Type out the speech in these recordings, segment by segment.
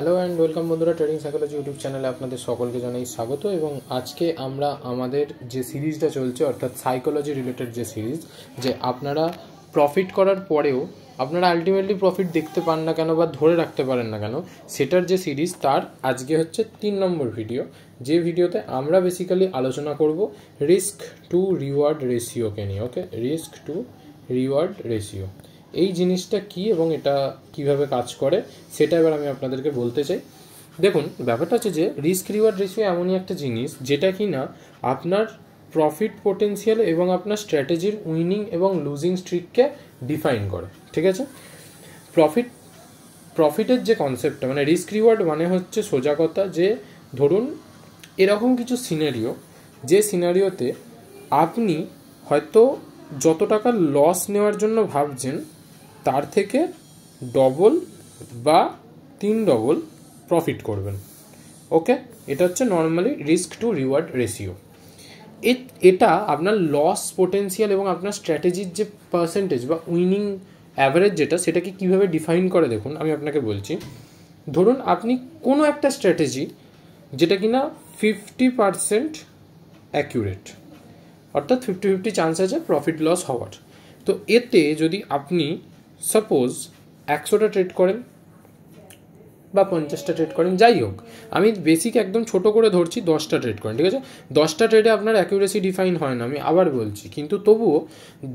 Hello and welcome বন্ধুরা, trading psychology YouTube চ্যানেলে আপনাদের সকলকে জানাই স্বাগত। এবং আজকে আমরা আমাদের যে সিরিজটা চলছে অর্থাৎ সাইকোলজি রিলেটেড যে সিরিজ, যে আপনারা প্রফিট করার পরেও আপনারা আলটিমেটলি প্রফিট দেখতে পান না কেন বা ধরে রাখতে পারেন না কেন, সেটার যে সিরিজ তার আজকে হচ্ছে 3 নম্বর ভিডিও, যে ভিডিওতে আমরা বেসিক্যালি আলোচনা করব রিস্ক টু রিওয়ার্ড রেশিওকে নিয়ে। ওকে, রিস্ক টু রিওয়ার্ড রেশিও এই জিনিসটা কি এবং এটা কিভাবে কাজ করে সেটা এবার আমি আপনাদেরকে বলতে চাই। দেখুন, ব্যাপারটা হচ্ছে যে রিস্ক রিওয়ার্ড রেশিও এমনই একটা জিনিস যেটা কি না আপনার প্রফিট পোটেন্সিয়াল এবং আপনার স্ট্র্যাটেজির উইনিং এবং লুজিং স্ট্রিককে ডিফাইন করে। ঠিক আছে, প্রফিটের যে কনসেপ্টটা মানে রিস্ক রিওয়ার্ড মানে হচ্ছে সোজা কথা, যে ধরুন এরকম কিছু সিনারিও, যে সিনারিওতে আপনি হয়তো যত টাকা লস নেওয়ার জন্য ভাবছেন তার থেকে ডবল বা 3 ডবল প্রফিট করবেন। ওকে, এটা হচ্ছে normally risk to reward ratio. এটা আপনার লস পোটেন্সিয়াল এবং আপনার স্ট্র্যাটেজির যে পার্সেন্টেজ বা উইনিং অ্যাভারেজ যেটা, সেটাকে কীভাবে ডিফাইন করে দেখুন আমি আপনাকে বলছি। ধরুন আপনি কোনো একটা স্ট্র্যাটেজি যেটা কিনা 50% অ্যাকিউরেট, অর্থাৎ 50-50 চান্স আছে প্রফিট লস হওয়ার। তো এতে যদি আপনি সাপোজ 100টা ট্রেড করেন বা 50টা ট্রেড করেন, যাই হোক, আমি বেসিক একদম ছোট করে ধরছি 10টা ট্রেড করেন, ঠিক আছে। 10টা ট্রেডে আপনার অ্যাকিউরেসি ডিফাইন হয় না, আমি আবার বলছি, কিন্তু তবুও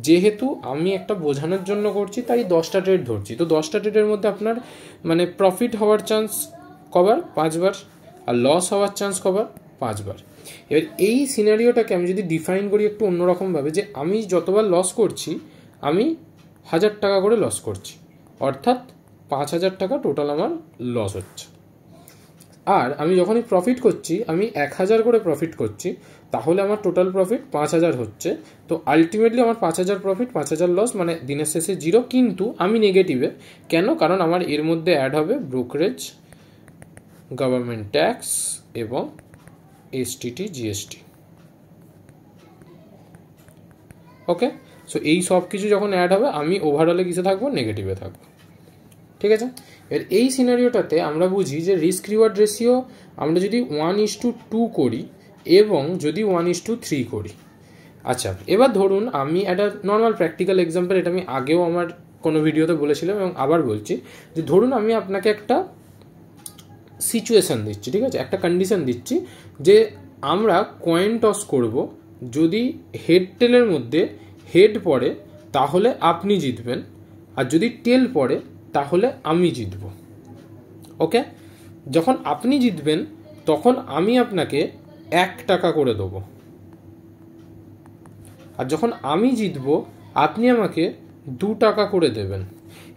যেহেতু আমি একটা বোঝানোর জন্য করছি তাই 10টা ট্রেড ধরছি। তো 10টা ট্রেডের মধ্যে আপনার মানে প্রফিট হওয়ার চান্স কবার 5 বার, আর লস হওয়ার চান্স কবার 5 বার। এবার এই সিনারিওটাকে আমি যদি ডিফাইন করি একটু অন্যরকমভাবে, যে আমি যতবার লস করছি আমি 1000 টাকা করে লস করছি, অর্থাৎ 5000 টাকা টোটাল আমার লস হচ্ছে। আর আমি যখনই প্রফিট করছি আমি 1000 করে প্রফিট করছি, তাহলে আমার টোটাল প্রফিট 5000 হচ্ছে। তো আলটিমেটলি আমার 5000 প্রফিট 5000 লস, মানে দিনের শেষে 0, কিন্তু আমি নেগেটিভে। কেন? কারণ আমার এর মধ্যে অ্যাড হবে ব্রোকারেজ, গভর্নমেন্ট ট্যাক্স এবং এসটিটি, জিএসটি। ওকে, সো এই সব কিছু যখন অ্যাড হবে আমি ওভারঅলে কিসে থাকবো? নেগেটিভে থাকবো। ঠিক আছে, এর এই সিনারিওটাতে আমরা বুঝি যে রিস্ক রিওয়ার্ড রেশিও আমরা যদি 1:2 করি এবং যদি 1:3 করি। আচ্ছা, এবার ধরুন আমি একটা নর্মাল প্র্যাকটিক্যাল এক্সাম্পল, এটা আমি আগেও আমার কোনো ভিডিওতে বলেছিলাম এবং আবার বলছি, যে ধরুন আমি আপনাকে একটা সিচুয়েশান দিচ্ছি, ঠিক আছে, একটা কন্ডিশন দিচ্ছি যে আমরা কয়েন টস করব, যদি হেড টেলের মধ্যে হেড পড়ে তাহলে আপনি জিতবেন, আর যদি টেল পড়ে তাহলে আমি জিতব। ওকে, যখন আপনি জিতবেন তখন আমি আপনাকে 1 টাকা করে দেবো, আর যখন আমি জিতব আপনি আমাকে 2 টাকা করে দেবেন।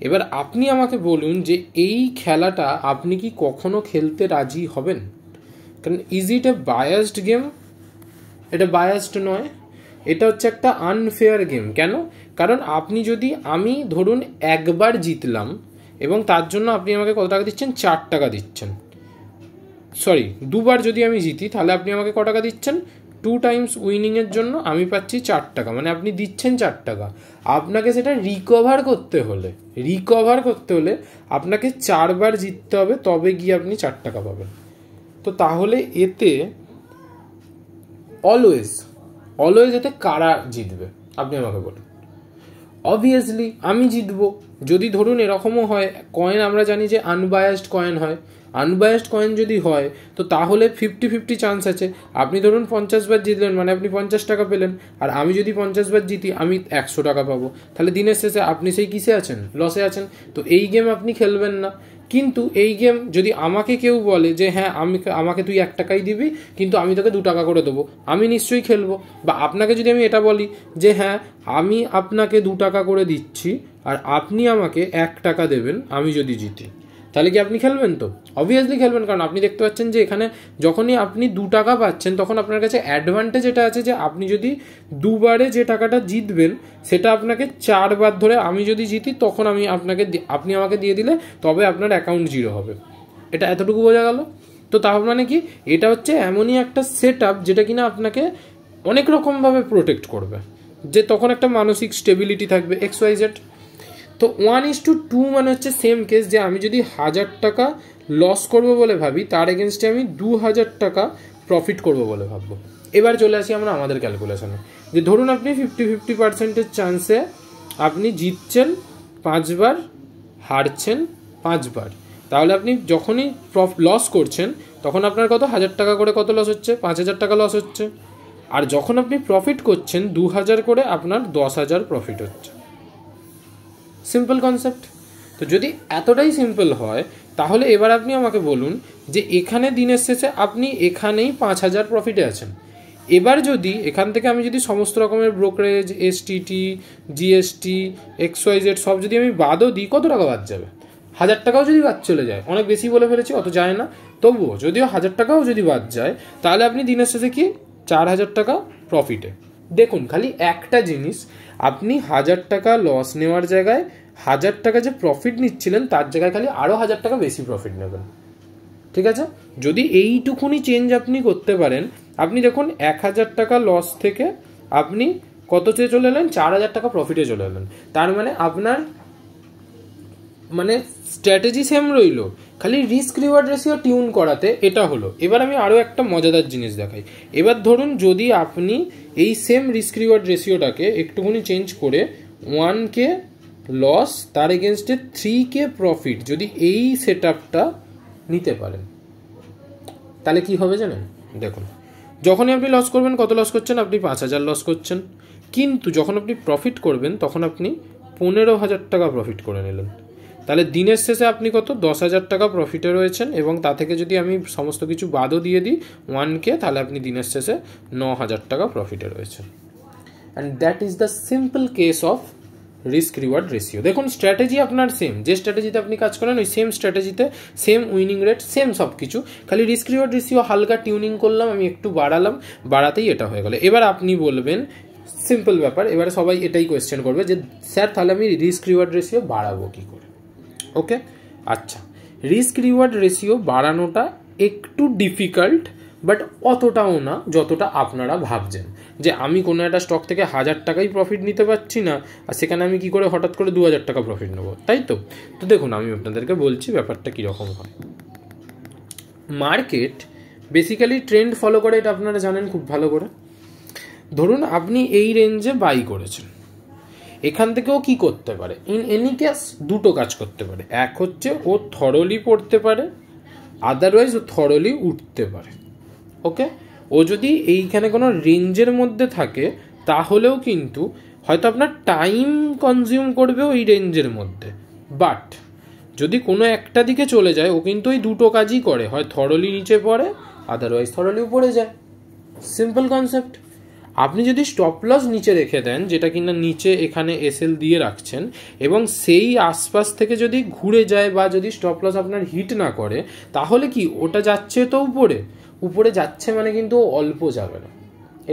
এবার আপনি আমাকে বলুন যে এই খেলাটা আপনি কি কখনো খেলতে রাজি হবেন? কারণ is it A biased game? এটা বায়াসড নয়, এটা হচ্ছে একটা আনফেয়ার গেম। কেন? কারণ আপনি যদি, আমি ধরুন একবার জিতলাম এবং তার জন্য আপনি আমাকে কত টাকা দিচ্ছেন? 4 টাকা দিচ্ছেন। সরি, 2বার যদি আমি জিতি তাহলে আপনি আমাকে কত টাকা দিচ্ছেন? 2 টাইমস উইনিংয়ের জন্য আমি পাচ্ছি 4 টাকা, মানে আপনি দিচ্ছেন 4 টাকা। আপনাকে সেটা রিকভার করতে হলে আপনাকে 4 বার জিততে হবে, তবে গিয়ে আপনি 4 টাকা পাবেন। তো তাহলে এতে অলওয়েজ এতে কারা জিতবে আপনি আমাকে বলুন? অবভিয়াসলি আমি জিতবো। যদি ধরুন এরকমও হয়, কয়েন আমরা জানি যে আনবায়াসড কয়েন হয়, আনবায়াসড কয়েন যদি হয় তো তাহলে 50-50 চান্স আছে। আপনি ধরুন 50 বার জিতলেন, মানে আপনি 50 টাকা পেলেন, আর আমি যদি 50 বার জিতি আমি 100 টাকা পাবো। তাহলে দিনের শেষে আপনি সেই কিসে আছেন? লসে আছেন। তো এই গেম আপনি খেলবেন না। কিন্তু এই গেম যদি আমাকে কেউ বলে যে হ্যাঁ আমাকে তুই 1 টাকাই দিবি, কিন্তু আমি তোকে 2 টাকা করে দেবো, আমি নিশ্চয়ই খেলবো। বা আপনাকে যদি আমি এটা বলি যে হ্যাঁ আমি আপনাকে 2 টাকা করে দিচ্ছি আর আপনি আমাকে 1 টাকা দেবেন আমি যদি জিতি, তাহলে কি আপনি খেলবেন? তো অবভিয়াসলি খেলবেন, কারণ আপনি দেখতে পাচ্ছেন যে এখানে যখনই আপনি 2 টাকা পাচ্ছেন তখন আপনার কাছে অ্যাডভান্টেজ এটা আছে যে আপনি যদি 2 বারে যে টাকাটা জিতবেন সেটা আপনাকে 4 বার ধরে, আমি যদি জিতি তখন আপনি আমাকে দিয়ে দিলে তবে আপনার অ্যাকাউন্ট 0 হবে। এটা এতটুকু বোঝা গেল? তো তার মানে কি, এটা হচ্ছে এমনই একটা সেট আপ যেটা কিনা আপনাকে অনেক রকমভাবে প্রোটেক্ট করবে, যে তখন একটা মানসিক স্টেবিলিটি থাকবে XYZ। তো 1:2 মানে হচ্ছে সেম কেস, যে আমি যদি 1000 টাকা লস করবো বলে ভাবি, তার এগেনস্টে আমি 2000 টাকা প্রফিট করবো বলে ভাববো। এবার চলে আসি আমরা আমাদের ক্যালকুলেশনে, যে ধরুন আপনি 50-50% চান্সে আপনি জিতছেন 5 বার, হারছেন 5 বার, তাহলে আপনি যখনই লস করছেন তখন আপনার কত 1000 টাকা করে কত লস হচ্ছে, 5000 টাকা লস হচ্ছে। আর যখন আপনি প্রফিট করছেন 2000 করে, আপনার 10,000 প্রফিট হচ্ছে। Simple concept. তো যদি এতটাই সিম্পল হয়, তাহলে এবার আপনি আমাকে বলুন যে এখানে দিনের শেষে আপনি এখানেই 5000 প্রফিটে আছেন। এবার যদি এখান থেকে আমি যদি সমস্ত রকমের ব্রোকারেজ, এসটিটি, জিএসটি, XYZ সব যদি আমি বাদও দিই, কত টাকা বাদ যাবে? 1000 টাকাও যদি বাদ চলে যায়, অনেক বেশি বলে ফেলেছি, অত যায় না, তবুও যদিও 1000 টাকাও যদি বাদ যায়, তাহলে আপনি দিনের শেষে কি 4000 টাকা প্রফিটে। দেখুন খালি একটা জিনিস, আপনি 1000 টাকা লস নেওয়ার জায়গায় 1000 টাকা যে প্রফিট নিচ্ছিলেন তার জায়গায় খালি আরও 1000 টাকা বেশি প্রফিট নেবেন। ঠিক আছে? যদি এইটুকুনি চেঞ্জ আপনি করতে পারেন, আপনি দেখুন 1000 টাকা লস থেকে আপনি কততে চলে এলেন, 4000 টাকা প্রফিটে চলে এলেন। তার মানে আপনার মানে স্ট্র্যাটেজি সেম রইল, খালি রিস্ক রিওয়ার্ড রেশিও টিউন করাতে এটা হলো। এবার আমি আরও একটা মজাদার জিনিস দেখাই। এবার ধরুন যদি আপনি এই সেম রিস্ক রিওয়ার্ড রেশিওটাকে একটুখানি চেঞ্জ করে 1K লস তার এগেনস্টে 3K প্রফিট যদি এই সেট আপটা নিতে পারেন, তাহলে কি হবে জানেন? দেখুন যখনই আপনি লস করবেন, কত লস করছেন? আপনি 5000 লস করছেন। কিন্তু যখন আপনি প্রফিট করবেন তখন আপনি 15,000 টাকা প্রফিট করে নিলেন। তাহলে দিনের শেষে আপনি কত 10,000 টাকা প্রফিটে রয়েছেন, এবং তা থেকে যদি আমি সমস্ত কিছু বাদও দিয়ে দিই 1K, তাহলে আপনি দিনের শেষে 9,000 টাকা প্রফিটে রয়েছেন। And that is the simple case of risk reward ratio. দেখুন স্ট্র্যাটেজি আপনার সেম, যে স্ট্র্যাটেজিতে আপনি কাজ করেন ওই সেম স্ট্র্যাটেজিতে সেম উইনিং রেট, সেম সব কিছু, খালি রিস্ক রিওয়ার্ড রেশিও হালকা টিউনিং করলাম, আমি একটু বাড়ালাম, বাড়াতেই এটা হয়ে গেল। এবার আপনি বলবেন সিম্পল ব্যাপার, এবারে সবাই এটাই কোয়েশ্চেন করবে যে স্যার তাহলে আমি রিস্ক রিওয়ার্ড রেশিও বাড়াবো কী করে? ওকে, আচ্ছা, রিস্ক রিওয়ার্ড রেশিও বাড়ানোটা একটু ডিফিকাল্ট, বাট অতটাও না যতটা আপনারা ভাবছেন। যে আমি কোনো একটা স্টক থেকে 1000 টাকাই প্রফিট নিতে পারছি না, আর সেখানে আমি কি করে হঠাৎ করে 2000 টাকা প্রফিট নেবো, তাই তো? তো দেখুন আমি আপনাদেরকে বলছি ব্যাপারটা কীরকম হয়। মার্কেট বেসিক্যালি ট্রেন্ড ফলো করে, এটা আপনারা জানেন খুব ভালো করে। ধরুন আপনি এই রেঞ্জে বাই করেছেন, এখান থেকেও কি করতে পারে, ইন এনি কেস দুটো কাজ করতে পারে। এক হচ্ছে ও থরলি পড়তে পারে, আদারওয়াইজ ও থরলি উঠতে পারে। ওকে, ও যদি এইখানে কোনো রেঞ্জের মধ্যে থাকে তাহলেও কিন্তু হয়তো আপনার টাইম কনজিউম করবে ওই রেঞ্জের মধ্যে, বাট যদি কোনো একটা দিকে চলে যায় ও কিন্তু ওই দুটো কাজই করে, হয় থরলি নিচে পড়ে, আদারওয়াইজ থরলি উপরে যায়। Simple concept. আপনি যদি স্টপ লস নিচে রেখে দেন, যেটা কিনা নিচে এখানে এসএল দিয়ে রাখছেন, এবং সেই আশপাশ থেকে যদি ঘুরে যায় বা যদি স্টপ লস আপনার হিট না করে, তাহলে কি ওটা যাচ্ছে তো উপরে, উপরে যাচ্ছে মানে কিন্তু ও অল্প যাবে না,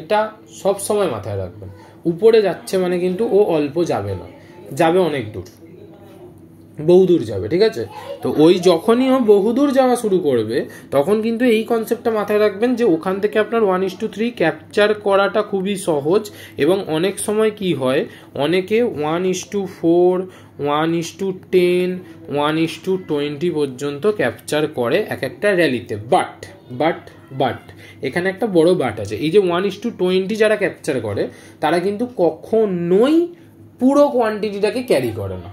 এটা সব সময় মাথায় রাখবেন। উপরে যাচ্ছে মানে কিন্তু ও অল্প যাবে না, যাবে অনেক দূর, বহুদূর যাবে। ঠিক আছে? তো ওই যখনই ও বহুদূর যাওয়া শুরু করবে তখন কিন্তু এই কনসেপ্টটা মাথায় রাখবেন যে ওখান থেকে আপনার 1:3 ক্যাপচার করাটা খুবই সহজ। এবং অনেক সময় কি হয়, অনেকে 1:4, 1:10, 1:20 পর্যন্ত ক্যাপচার করে এক একটা র্যালিতে। বাট এখানে একটা বড় বাট আছে। এই যে 1:20 যারা ক্যাপচার করে তারা কিন্তু কখনোই পুরো কোয়ান্টিটিটাকে ক্যারি করে না।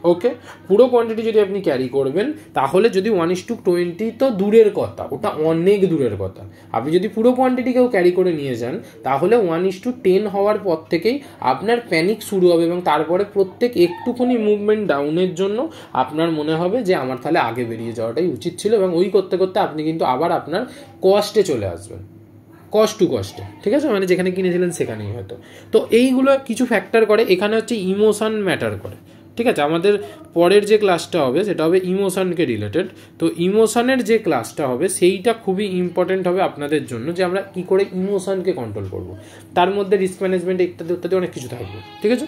ওকে, পুরো কোয়ান্টিটি যদি আপনি ক্যারি করবেন তাহলে যদি 1:20 তো দূরের কথা, ওটা অনেক দূরের কথা। আপনি যদি পুরো কোয়ান্টিটিকেও ক্যারি করে নিয়ে যান তাহলে 1:10 হওয়ার পর থেকেই আপনার প্যানিক শুরু হবে, এবং তারপরে প্রত্যেক একটুখানি মুভমেন্ট ডাউনের জন্য আপনার মনে হবে যে আমার তাহলে আগে বেরিয়ে যাওয়াটাই উচিত ছিল, এবং ওই করতে করতে আপনি কিন্তু আবার আপনার কস্টে চলে আসবেন, কস্ট টু কস্টে। ঠিক আছে? মানে যেখানে কিনেছিলেন সেখানেই হয়তো। তো এইগুলো কিছু ফ্যাক্টর করে, এখানে হচ্ছে ইমোশন ম্যাটার করে। ঠিক আছে? আমাদের পরের যে ক্লাসটা হবে সেটা হবে ইমোশনকে রিলেটেড। তো ইমোশনের যে ক্লাসটা হবে সেইটা খুবই ইম্পর্টেন্ট হবে আপনাদের জন্য, যে আমরা কী করে ইমোশনকে কন্ট্রোল করব। তার মধ্যে রিস্ক ম্যানেজমেন্ট ইত্যাদি অনেক কিছু থাকবে। ঠিক আছে?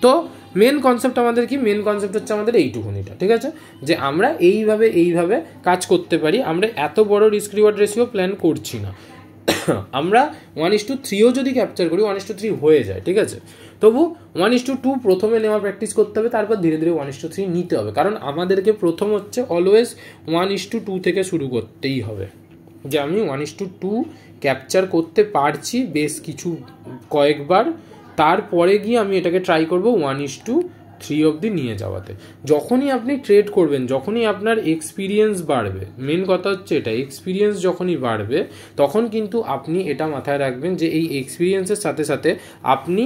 তো মেন কনসেপ্ট আমাদের কি? মেন কনসেপ্ট হচ্ছে আমাদের এইটুকুনিটা। ঠিক আছে? যে আমরা এইভাবে কাজ করতে পারি। আমরা এত বড় রিস্ক রিওয়ার্ড রেশিও প্ল্যান করছি না, আমরা 1:3ও যদি ক্যাপচার করি 1:3 হয়ে যায়। ঠিক আছে? তবু 1:2 প্রথমে নেওয়া প্র্যাকটিস করতে হবে, তারপর ধীরে ধীরে 1:3 নিতে হবে, কারণ আমাদেরকে প্রথম হচ্ছে অলওয়েজ 1:2 থেকে শুরু করতেই হবে, যে আমি 1:2 ক্যাপচার করতে পারছি বেশ কিছু কয়েকবার, তারপরে গিয়ে আমি এটাকে ট্রাই করব 1:3 অবধি নিয়ে যাওয়াতে। যখনই আপনি ট্রেড করবেন, যখনই আপনার এক্সপিরিয়েন্স বাড়বে, মেন কথা হচ্ছে এটা, এক্সপিরিয়েন্স যখনই বাড়বে তখন কিন্তু আপনি এটা মাথায় রাখবেন যে এই এক্সপিরিয়েন্সের সাথে সাথে আপনি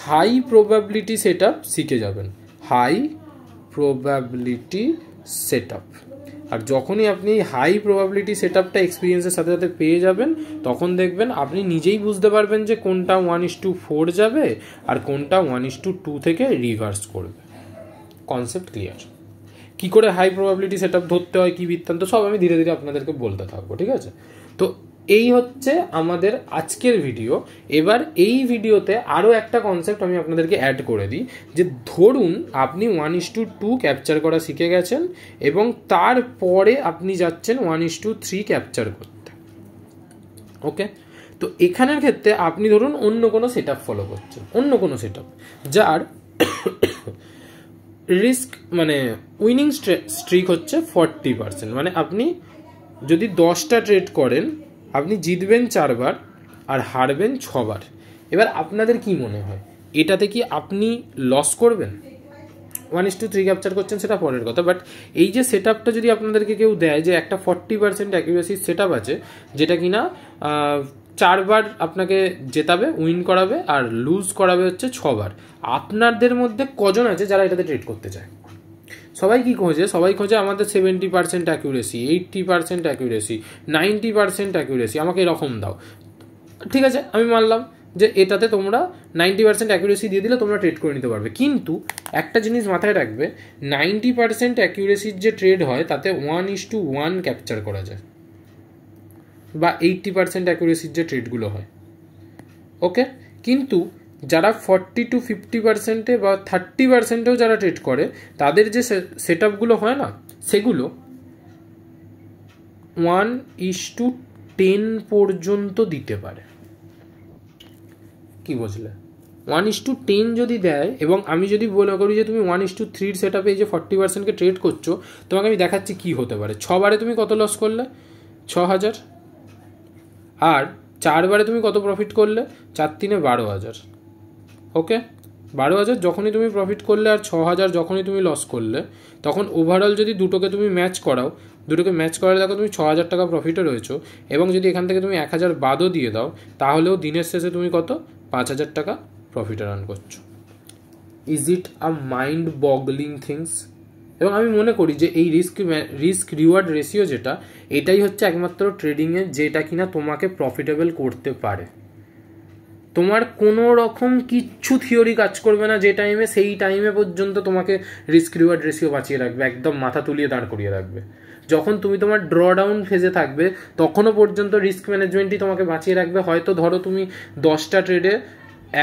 হাই প্রবাবিলিটি সেট আপ শিখে যাবেন, হাই প্রবাবিলিটি সেট আপ। আর যখনই আপনি হাই প্রবাবিলিটি সেট আপটা এক্সপিরিয়েন্সের সাথে সাথে পেয়ে যাবেন, তখন দেখবেন আপনি নিজেই বুঝতে পারবেন যে কোনটা 1:4 যাবে আর কোনটা 1:2 থেকে রিভার্স করবে। Concept clear? কী করে হাই প্রবাবিলিটি সেট আপ ধরতে হয়, কী বৃত্তান্ত, সব আমি ধীরে ধীরে আপনাদেরকে বলতে থাকবো, ঠিক আছে? তো এই হচ্ছে আমাদের আজকের ভিডিও। এবার এই ভিডিওতে আরও একটা কনসেপ্ট আমি আপনাদেরকে অ্যাড করে দিই, যে ধরুন আপনি 1:2 ক্যাপচার করা শিখে গেছেন এবং তারপরে আপনি যাচ্ছেন 1:3 ক্যাপচার করতে। ওকে, তো এখানের ক্ষেত্রে আপনি ধরুন অন্য কোনো সেট আপ ফলো করছেন, অন্য কোনো সেট আপ যার রিস্ক মানে উইনিং স্ট্রিক হচ্ছে 40%, মানে আপনি যদি 10টা ট্রেড করেন আপনি জিতবেন 4 বার আর হারবেন 6 বার। এবার আপনাদের কি মনে হয়, এটাতে কি আপনি লস করবেন? 1:3 ক্যাপচার করছেন সেটা পরের কথা, বাট এই যে সেট আপটা যদি আপনাদেরকে কেউ দেয় যে একটা 40% অ্যাকিউরেসির সেট আপ আছে, যেটা কিনা 4 বার আপনাকে জেতাবে, উইন করাবে, আর লুজ করাবে হচ্ছে 6 বার, আপনাদের মধ্যে কজন আছে যারা এটাতে ট্রেড করতে চায়? সবাই কি খোঁজে? সবাই খোঁজে আমাদের 70% অ্যাকিউরেসি, 80% অ্যাকিউরেসি, 90% অ্যাকিউরেসি, আমাকে এরকম দাও। ঠিক আছে, আমি মানলাম যে এটাতে তোমরা 90% অ্যাকিউরেসি দিয়ে দিলে তোমরা ট্রেড করে নিতে পারবে, কিন্তু একটা জিনিস মাথায় রাখবে, 90% অ্যাকিউরেসির যে ট্রেড হয় তাতে 1:1 ক্যাপচার করা যায়, বা 80% অ্যাকিউরেসির যে ট্রেডগুলো হয়। ওকে, কিন্তু যারা 40 to 50% বা 30%ও যারা ট্রেড করে, তাদের যে সেট আপগুলো হয় না, সেগুলো 1:10 পর্যন্ত দিতে পারে। কি বুঝলে? 1:10 যদি দেয়, এবং আমি যদি মনে করি যে তুমি 1:3 সেট আপে এই যে 40%কে ট্রেড করছো, তোমাকে আমি দেখাচ্ছি কি হতে পারে। 6 বারে তুমি কত লস করলে? 6000। আর 4 বারে তুমি কত প্রফিট করলে? 4 3 12,000। ওকে, 12,000 যখনই তুমি প্রফিট করলে আর 6,000 যখনই তুমি লস করলে, তখন ওভারঅল যদি দুটোকে তুমি ম্যাচ করাও, দুটোকে ম্যাচ করালে দেখো তুমি 6,000 টাকা প্রফিটে রয়েছো, এবং যদি এখান থেকে তুমি 1,000 বাদও দিয়ে দাও, তাহলেও দিনের শেষে তুমি কত? 5,000 টাকা প্রফিটে রান করছো। Is it a mind boggling things? এবং আমি মনে করি যে এই রিস্ক রিওয়ার্ড রেশিও যেটা, এটাই হচ্ছে একমাত্র ট্রেডিংয়ে যেটা কিনা তোমাকে প্রফিটেবল করতে পারে। তোমার কোনো রকম কিচ্ছু থিওরি কাজ করবে না যে টাইমে, সেই টাইমে পর্যন্ত তোমাকে রিস্ক রিওয়ার্ড রেশিও বাঁচিয়ে রাখবে, একদম মাথা তুলিয়ে দাঁড় করিয়ে রাখবে। যখন তুমি তোমার ড্র ডাউন ফেজে থাকবে তখনও পর্যন্ত রিস্ক ম্যানেজমেন্টই তোমাকে বাঁচিয়ে রাখবে। হয়তো ধরো তুমি 10টা ট্রেডে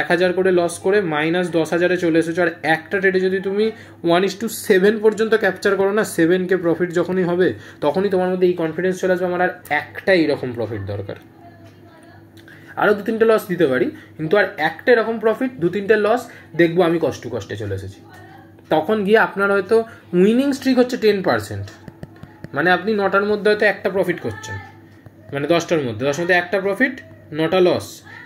1,000 করে লস করে -10,000-এ চলে এসেছো, আর একটা ট্রেডে যদি তুমি 1:7 পর্যন্ত ক্যাপচার করো না, 7K প্রফিট যখনই হবে, তখনই তোমার মধ্যে এই কনফিডেন্স চলে আসবে আমার আর একটা এইরকম প্রফিট দরকার। আরও 2-3টে লস দিতে পারি, কিন্তু আর একটা এরকম প্রফিট, 2-3টে লস দেখবো আমি কষ্টে চলে এসেছি। তখন গিয়ে আপনার হয়তো উইনিং স্ট্রিক হচ্ছে 10%, মানে আপনি 9টার মধ্যে হয়তো একটা প্রফিট করছেন, মানে 10টার মধ্যে একটা প্রফিট, 9টা লস,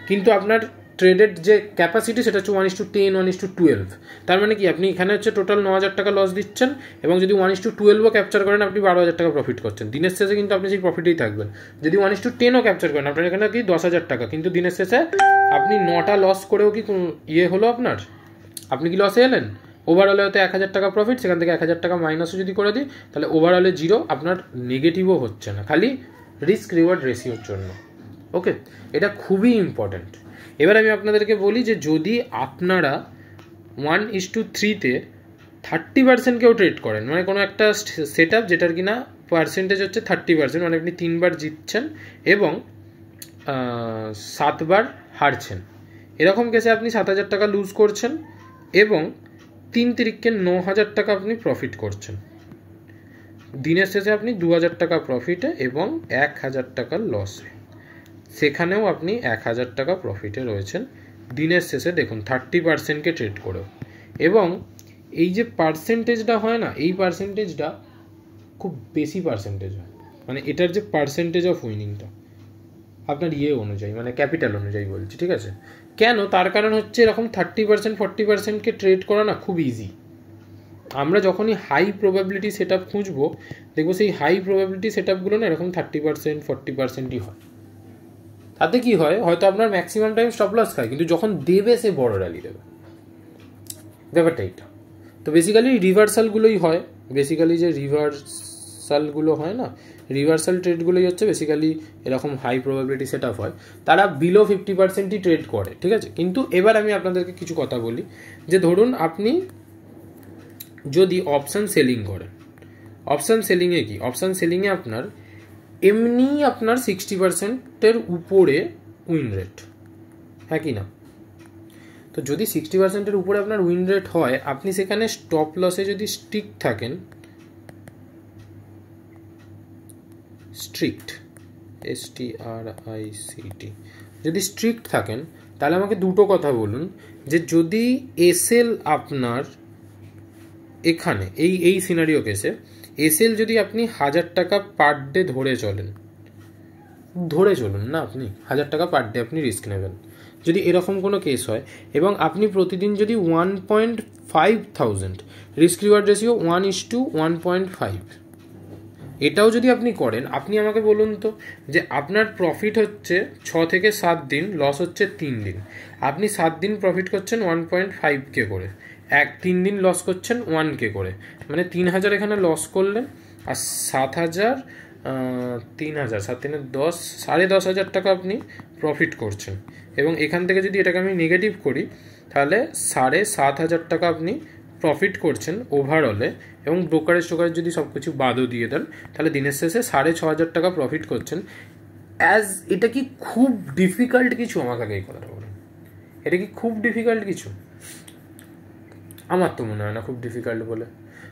কিন্তু আপনার ট্রেডের যে ক্যাপাসিটি সেটা হচ্ছে 1:10, 1:12। তার মানে কি, আপনি এখানে হচ্ছে টোটাল 9,000 টাকা লস দিচ্ছেন, এবং যদি 1:12ও ক্যাপচার করেন আপনি 12,000 টাকা প্রফিট করছেন। দিনের শেষে কিন্তু আপনি সেই প্রফিটেই থাকবেন। যদি 1:10ও ক্যাপচার করেন, আপনার এখানে কি 10,000 টাকা, কিন্তু দিনের শেষে আপনি 9টা লস করেও কি ইয়ে হলো আপনার? আপনি কি লসে এলেন? ওভারঅলে হয়তো 1,000 টাকা প্রফিট, সেখান থেকে 1,000 টাকা মাইনাসও যদি করে দিই, তাহলে ওভারঅলে 0, আপনার নেগেটিভও হচ্ছে না, খালি রিস্ক রিওয়ার্ড রেশিওর জন্য। ওকে, এটা খুবই ইম্পর্ট্যান্ট। এবার আমি আপনাদেরকে বলি যে যদি আপনারা 1:3-তে 30%কেও ট্রেড করেন, মানে কোনো একটা সেট আপ যেটার কিনা পার্সেন্টেজ হচ্ছে 30%, মানে আপনি 3 বার জিতছেন এবং 7 বার হারছেন, এরকম কেসে আপনি 7,000 টাকা লুজ করছেন এবং 3 তিরিককে 9,000 টাকা আপনি প্রফিট করছেন। দিনের শেষে আপনি 2,000 টাকা প্রফিটে এবং 1,000 টাকার লসে, সেখানেও আপনি 1,000 টাকা প্রফিটে রয়েছেন দিনের শেষে দেখুন 30%কে ট্রেড করেও, এবং এই যে পার্সেন্টেজটা হয় না, এই পার্সেন্টেজটা খুব বেশি পার্সেন্টেজ হয়, মানে এটার যে পার্সেন্টেজ অফ উইনিংটা আপনার অনুযায়ী, মানে ক্যাপিটাল অনুযায়ী বলছি, ঠিক আছে? কেন? তার কারণ হচ্ছে এরকম 30% 40%কে ট্রেড করা না খুব ইজি। আমরা যখনই হাই প্রবাবিলিটি সেট আপ খুঁজবো, দেখবো সেই হাই প্রবাবিলিটি সেট আপগুলো না এরকম 30% 40%ই হয়। তাতে কি হয়, হয়তো আপনার ম্যাক্সিমাম টাইম স্টপ লস খায়, কিন্তু যখন দেবে সে বড় র্যালি দেবে, ব্যাপারটা এইটা। তো বেসিক্যালি রিভার্সালগুলোই হয়, বেসিক্যালি যে রিভার্সালগুলো হয় না, রিভার্সাল ট্রেডগুলোই হচ্ছে বেসিক্যালি এরকম হাই প্রবাবিলিটি সেট আপ হয়, তারা বিলো 50%ই ট্রেড করে, ঠিক আছে? কিন্তু এবার আমি আপনাদেরকে কিছু কথা বলি, যে ধরুন আপনি যদি অপশান সেলিং করেন, অপশান সেলিংয়ে কি, অপশান সেলিংয়ে আপনার এমনি আপনার 60%-এর উপরে উইন রেট, হ্যাঁ কি না? তো যদি 60%-এর উপরে আপনার উইন রেট হয়, আপনি সেখানে স্টপ লসে যদি স্ট্রিক্ট থাকেন, স্ট্রিক্ট STRICT, যদি স্ট্রিক্ট থাকেন, তাহলে আমাকে দুটো কথা বলুন, যে যদি এসএল আপনার এখানে এই সিনারিও কেসে এসএল যদি আপনি 1000 টাকা পার ডে ধরে চলুন না, আপনি 1000 টাকা পার ডে আপনি রিস্ক নেবেন, যদি এরকম কোনো কেস হয়, এবং আপনি প্রতিদিন যদি 1.5,000 রিস্ক রিওয়ার্ড রেশিও 1:1.5, এটাও যদি আপনি করেন, আপনি আমাকে বলুন তো, যে আপনার প্রফিট হচ্ছে 6 থেকে 7 দিন, লস হচ্ছে 3 দিন, আপনি 7 দিন প্রফিট করছেন 1.5K করে, 3 দিন লস করছেন 1K করে, মানে 3000 এখানে লস করলেন, আর 7000 3000 7 3 10 10,500 টাকা আপনি প্রফিট করছেন, এবং এখান থেকে যদি এটাকে আমি নেগেটিভ করি, তাহলে 7,500 টাকা আপনি প্রফিট করছেন ওভারঅলে, এবং ব্রোকারেজ যদি সব কিছু বাদও দিয়ে দেন, তাহলে দিনের শেষে 6,500 টাকা প্রফিট করছেন। এটা কি খুব ডিফিকাল্ট কিছু? আমাকে আগে এই কথাটা বলুন, এটা কি খুব ডিফিকাল্ট কিছু? আমার তো মনে হয় না খুব ডিফিকাল্ট বলে।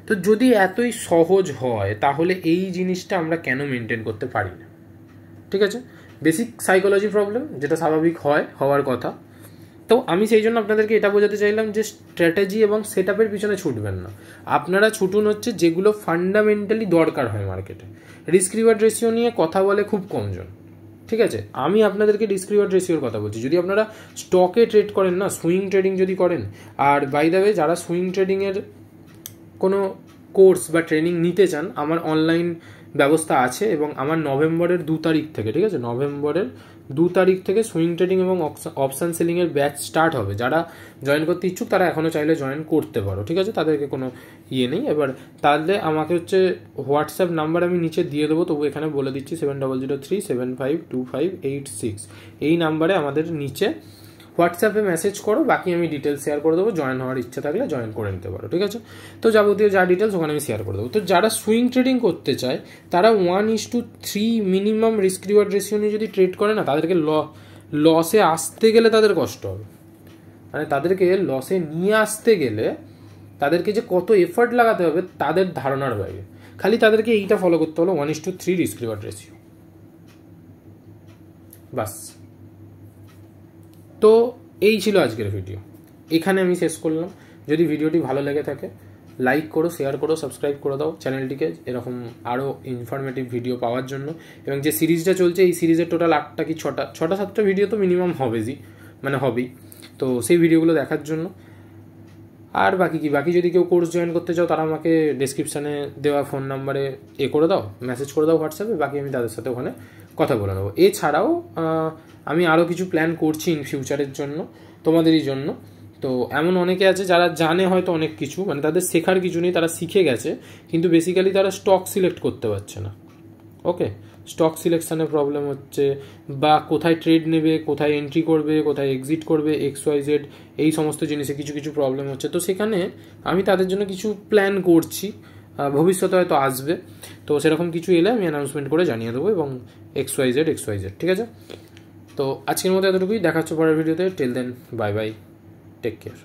তো যদি এতই সহজ হয়, তাহলে এই জিনিসটা আমরা কেন মেনটেন করতে পারি না? ঠিক আছে, বেসিক সাইকোলজি প্রবলেম, যেটা স্বাভাবিক হওয়ার কথা। তো আমি সেই জন্য আপনাদেরকে এটা বোঝাতে চাইলাম যে স্ট্র্যাটেজি এবং সেট আপের পিছনে ছুটবেন না, আপনারা ছুটুন হচ্ছে যেগুলো ফান্ডামেন্টালি দরকার হয় মার্কেটে। রিস্ক রিওয়ার্ড রেশিও নিয়ে কথা বলে খুব কমজন, ঠিক আছে? আমি আপনাদেরকে রিস্ক রিওয়ার্ড রেশিওর কথা বলছি। যদি আপনারা স্টকে ট্রেড করেন না, সুইং ট্রেডিং যদি করেন, আর বাই দ্য ওয়ে যারা সুইং ট্রেডিংয়ের কোনো কোর্স বা ট্রেনিং নিতে চান, আমার অনলাইন ব্যবস্থা আছে, এবং আমার নভেম্বরের 2 তারিখ থেকে, ঠিক আছে, নভেম্বরের 2 তারিখ থেকে সুইং ট্রেডিং এবং অপশান সেলিংয়ের ব্যাচ স্টার্ট হবে। যারা জয়েন করতে ইচ্ছুক তারা এখনও চাইলে জয়েন করতে পারো, ঠিক আছে, তাদেরকে কোনো নেই। এবার তাহলে আমাকে হচ্ছে হোয়াটসঅ্যাপ নাম্বার আমি নিচে দিয়ে দেবো, তবু এখানে বলে দিচ্ছি 7003752586, এই নাম্বারে আমাদের নিচে হোয়াটসঅ্যাপে মেসেজ করো, বাকি আমি ডিটেলস শেয়ার করে দেবো, জয়েন হওয়ার ইচ্ছা থাকলে জয়েন করে নিতে পারো, ঠিক আছে? তো যাবতীয় যা ডিটেলস ওখানে আমি শেয়ার করে দেবো। তো যারা সুইং ট্রেডিং করতে চায়, তারা 1:3 মিনিমাম রিস্ক রিওয়ার্ড রেশিও নিয়ে যদি ট্রেড করে না, তাদেরকে লসে আসতে গেলে তাদের কষ্ট হবে, মানে তাদেরকে লসে নিয়ে আসতে গেলে তাদেরকে যে কত এফর্ট লাগাতে হবে তাদের ধারণার বাইরে। খালি তাদেরকে এইটা ফলো করতে হলো, 1:3 রিস্ক রিওয়ার্ড রেশিও, বাস। তো এই ছিল আজকের ভিডিও, এখানে আমি শেষ করলাম। যদি ভিডিওটি ভালো লেগে থাকে, লাইক করো, শেয়ার করো, সাবস্ক্রাইব করে দাও চ্যানেলটিকে, এরকম আরও ইনফরমেটিভ ভিডিও পাওয়ার জন্য। এবং যে সিরিজটা চলছে, এই সিরিজের টোটাল 8টা কি 6টা 7টা ভিডিও তো মিনিমাম হবেই, তো সেই ভিডিওগুলো দেখার জন্য। আর বাকি যদি কেউ কোর্স জয়েন করতে চাও, তারা আমাকে ডেসক্রিপশানে দেওয়া ফোন নাম্বারে করে দাও, মেসেজ করে দাও হোয়াটসঅ্যাপে, বাকি আমি তাদের সাথে ওখানে কথা বলে নেবো। এছাড়াও আমি আরও কিছু প্ল্যান করছি ইন ফিউচারের জন্য, তোমাদেরই জন্য। তো এমন অনেকে আছে যারা জানে হয়তো অনেক কিছু, মানে তাদের শেখার কিছু নেই, তারা শিখে গেছে, কিন্তু বেসিক্যালি তারা স্টক সিলেক্ট করতে পারছে না। ওকে, স্টক সিলেকশানে প্রবলেম হচ্ছে, বা কোথায় ট্রেড নেবে, কোথায় এন্ট্রি করবে, কোথায় এক্সিট করবে, XYZ, এই সমস্ত জিনিসে কিছু প্রবলেম হচ্ছে। তো সেখানে আমি তাদের জন্য কিছু প্ল্যান করছি, ভবিষ্যতে হয়তো আসবে, তো সেরকম কিছু এলে আমি অ্যানাউন্সমেন্ট করে জানিয়ে দেবো, এবং XYZ, ঠিক আছে? তো আজকের মতো এতটুকুই, দেখা হচ্ছে পরের ভিডিওতে। Till then, bye bye, take care.